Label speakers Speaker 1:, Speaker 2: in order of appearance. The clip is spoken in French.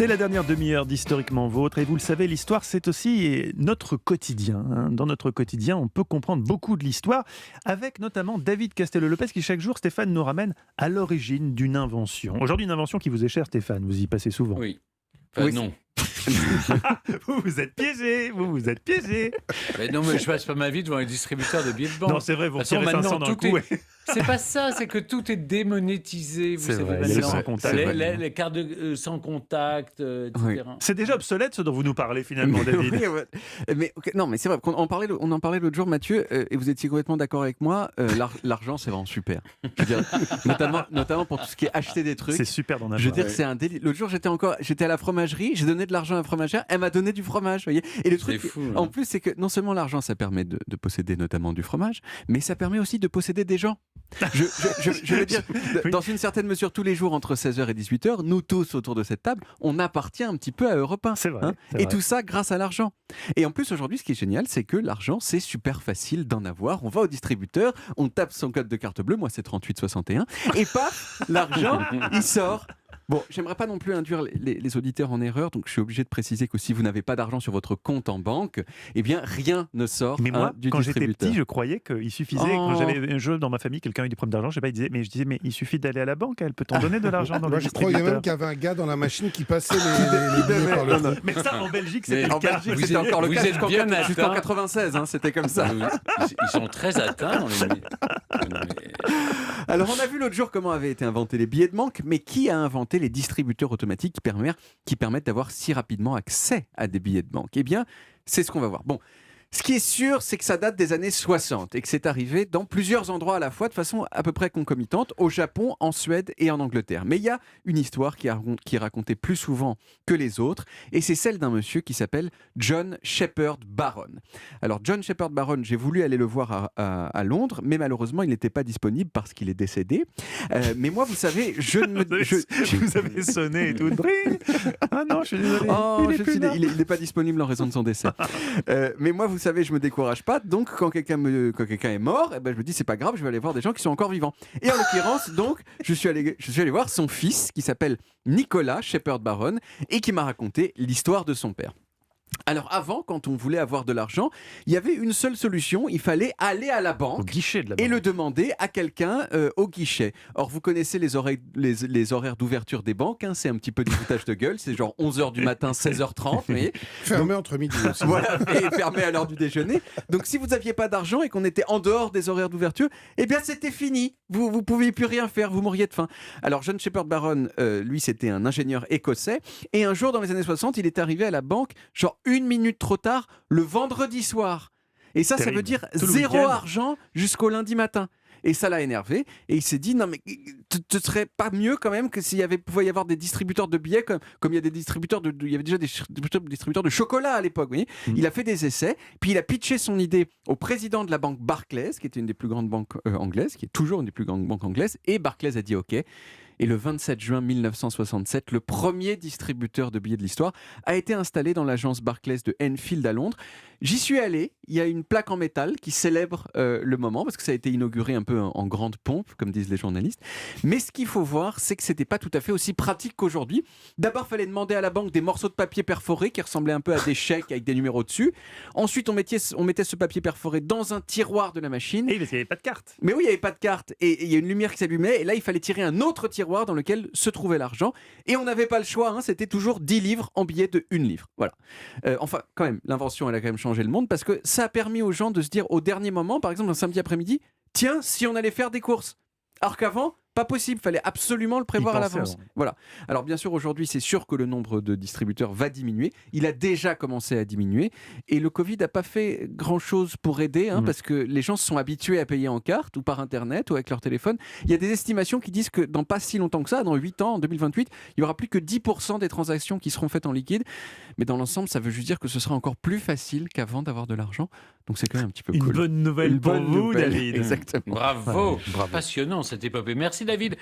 Speaker 1: C'est la dernière demi-heure d'Historiquement Vôtre et vous le savez, l'histoire c'est aussi notre quotidien. Dans notre quotidien, on peut comprendre beaucoup de l'histoire avec notamment David Castello-Lopez qui chaque jour, Stéphane, nous ramène à l'origine d'une invention. Aujourd'hui, une invention qui vous est chère, Stéphane, vous y passez souvent.
Speaker 2: Oui.
Speaker 3: Oui.
Speaker 2: Non.
Speaker 1: Vous êtes piégé, vous êtes piégé.
Speaker 2: Mais non, mais je passe pas ma vie devant les distributeurs de billets de banque.
Speaker 1: Non, c'est vrai, vous
Speaker 2: De toute façon,
Speaker 1: retirez 500
Speaker 2: maintenant,
Speaker 1: d'un
Speaker 2: tout
Speaker 1: coup.
Speaker 2: est... C'est pas ça, c'est que tout est démonétisé. Vous
Speaker 3: C'est
Speaker 2: savez,
Speaker 3: vrai,
Speaker 1: il y a le
Speaker 2: maintenant.
Speaker 1: sans contact.
Speaker 2: Les cartes sans contact, etc.
Speaker 3: Oui.
Speaker 1: C'est déjà obsolète ce dont vous nous parrez finalement, David.
Speaker 3: Oui, ouais. Mais, non, mais c'est vrai, on en parlait l'autre jour, Mathieu, et vous étiez complètement d'accord avec moi. L'argent, c'est vraiment super. Je veux dire, notamment pour tout ce qui est acheter des trucs.
Speaker 1: C'est super d'en avoir.
Speaker 3: Je veux dire, c'est un délit. L'autre jour, j'étais à la fromagerie, j'ai donné de l'argent à la fromagère, elle m'a donné du fromage, vous voyez. Et le truc,
Speaker 2: C'est fou,
Speaker 3: en plus, c'est que non seulement l'argent, ça permet de posséder notamment du fromage, mais ça permet aussi de posséder des gens. Je veux dire,
Speaker 1: Oui.
Speaker 3: dans une certaine mesure, tous les jours entre 16h et 18h, nous tous autour de cette table, on appartient un petit peu à Europe 1.
Speaker 1: C'est vrai. c'est
Speaker 3: Et
Speaker 1: vrai.
Speaker 3: tout ça grâce à l'argent. Et en plus, aujourd'hui, ce qui est génial, c'est que l'argent, c'est super facile d'en avoir. On va au distributeur, on tape son code de carte bleue, moi c'est 3861, et paf, l'argent, il sort. Bon, j'aimerais pas non plus induire les auditeurs en erreur, donc je suis obligé de préciser que si vous n'avez pas d'argent sur votre compte en banque, eh bien rien ne sort
Speaker 1: Mais moi,
Speaker 3: du
Speaker 1: quand j'étais
Speaker 3: distributeur.
Speaker 1: petit, je croyais qu'il suffisait, quand j'avais un jeu dans ma famille, quelqu'un a eu des problèmes d'argent, je sais pas, je disais, mais il suffit d'aller à la banque, elle peut t'en donner de l'argent dans le
Speaker 4: Moi, je croyais
Speaker 1: distributeur.
Speaker 4: même qu'il y avait un gars dans la machine qui passait les billets par le trou.
Speaker 1: Mais ça, en Belgique, c'était
Speaker 2: Mais
Speaker 1: le
Speaker 3: En
Speaker 1: cas.
Speaker 3: Belgique,
Speaker 2: Vous
Speaker 3: c'était
Speaker 2: êtes-
Speaker 3: encore le
Speaker 2: vous
Speaker 3: cas
Speaker 2: êtes bien
Speaker 3: jusqu'en
Speaker 2: atteint.
Speaker 3: 96, c'était comme ça.
Speaker 2: Ils sont très atteints dans les...
Speaker 3: Alors, on a vu l'autre jour comment avaient été inventés les billets de banque, mais qui a inventé les distributeurs automatiques qui permettent d'avoir si rapidement accès à des billets de banque? Eh bien, c'est ce qu'on va voir. Bon. Ce qui est sûr, c'est que ça date des années 60 et que c'est arrivé dans plusieurs endroits à la fois de façon à peu près concomitante, au Japon, en Suède et en Angleterre. Mais il y a une histoire qui est racontée plus souvent que les autres et c'est celle d'un monsieur qui s'appelle John Shepherd Barron. Alors John Shepherd Barron, j'ai voulu aller le voir à Londres, mais malheureusement il n'était pas disponible parce qu'il est décédé. Mais moi, vous savez,
Speaker 1: Vous avez sonné et tout. Dring. Ah non, je suis désolé.
Speaker 3: Oh,
Speaker 1: il est plus là.
Speaker 3: il n'est pas disponible en raison de son décès. Mais moi, vous savez, je me décourage pas. Donc, quand quelqu'un est mort, eh ben, je me dis c'est pas grave, je vais aller voir des gens qui sont encore vivants. Et en l'occurrence, donc, je suis allé voir son fils qui s'appelle Nicolas Shepherd Barron et qui m'a raconté l'histoire de son père. Alors avant, quand on voulait avoir de l'argent, il y avait une seule solution, il fallait aller à la
Speaker 1: Au
Speaker 3: banque
Speaker 1: guichet de la
Speaker 3: et
Speaker 1: banque.
Speaker 3: le demander à quelqu'un au guichet. Or, vous connaissez les horaires d'ouverture des banques, c'est un petit peu du foutage de gueule, c'est genre 11h du matin, 16h30, vous voyez.
Speaker 4: Fermé entre midi aussi.
Speaker 3: Voilà, et fermé à l'heure du déjeuner. Donc si vous n'aviez pas d'argent et qu'on était en dehors des horaires d'ouverture, eh bien c'était fini. Vous ne pouviez plus rien faire, vous mourriez de faim. Alors John Shepherd Barron, lui c'était un ingénieur écossais, et un jour dans les années 60, il est arrivé à la banque, genre 1 minute trop tard, le vendredi soir. Et ça
Speaker 1: Terrible.
Speaker 3: veut dire
Speaker 1: Tout le
Speaker 3: 0
Speaker 1: week-end.
Speaker 3: argent jusqu'au lundi matin. Et ça l'a énervé. Et il s'est dit, non mais, ce serait pas mieux quand même que pouvait y avoir des distributeurs de billets comme il y a des distributeurs il y avait déjà des distributeurs de chocolat à l'époque, vous voyez. Il a fait des essais, puis il a pitché son idée au président de la banque Barclays, qui était une des plus grandes banques anglaises, qui est toujours une des plus grandes banques anglaises, et Barclays a dit OK. Et le 27 juin 1967, le premier distributeur de billets de l'histoire a été installé dans l'agence Barclays de Enfield à Londres. J'y suis allé, il y a une plaque en métal qui célèbre le moment, parce que ça a été inauguré un peu en grande pompe, comme disent les journalistes. Mais ce qu'il faut voir, c'est que c'était pas tout à fait aussi pratique qu'aujourd'hui. D'abord, il fallait demander à la banque des morceaux de papier perforés qui ressemblaient un peu à des chèques avec des numéros dessus. Ensuite, on mettait ce papier perforé dans un tiroir de la machine.
Speaker 1: Et parce qu'il n'y avait pas de carte.
Speaker 3: Mais oui, il n'y avait pas de carte. Et il y a une lumière qui s'allumait. Et là, il fallait tirer un autre tiroir dans lequel se trouvait l'argent. Et on n'avait pas le choix. C'était toujours 10 livres en billets de 1 livre. Voilà. Enfin, quand même, l'invention, elle a quand même changé le monde parce que ça a permis aux gens de se dire au dernier moment, par exemple, un samedi après-midi, tiens, si on allait faire des courses. Alors qu'avant, pas possible, fallait absolument le prévoir à
Speaker 1: penser
Speaker 3: l'avance.
Speaker 1: avant.
Speaker 3: Voilà. Alors bien sûr, aujourd'hui, c'est sûr que le nombre de distributeurs va diminuer. Il a déjà commencé à diminuer. Et le Covid n'a pas fait grand-chose pour aider, parce que les gens se sont habitués à payer en carte ou par Internet ou avec leur téléphone. Il y a des estimations qui disent que dans pas si longtemps que ça, dans 8 ans, en 2028, il n'y aura plus que 10% des transactions qui seront faites en liquide. Mais dans l'ensemble, ça veut juste dire que ce sera encore plus facile qu'avant d'avoir de l'argent. Donc c'est quand même un petit peu
Speaker 1: Une
Speaker 3: cool.
Speaker 1: bonne nouvelle
Speaker 3: Une
Speaker 1: pour
Speaker 3: bonne
Speaker 1: vous,
Speaker 3: nouvelle.
Speaker 1: David.
Speaker 3: Exactement.
Speaker 2: Bravo, passionnant cette épopée. Merci David.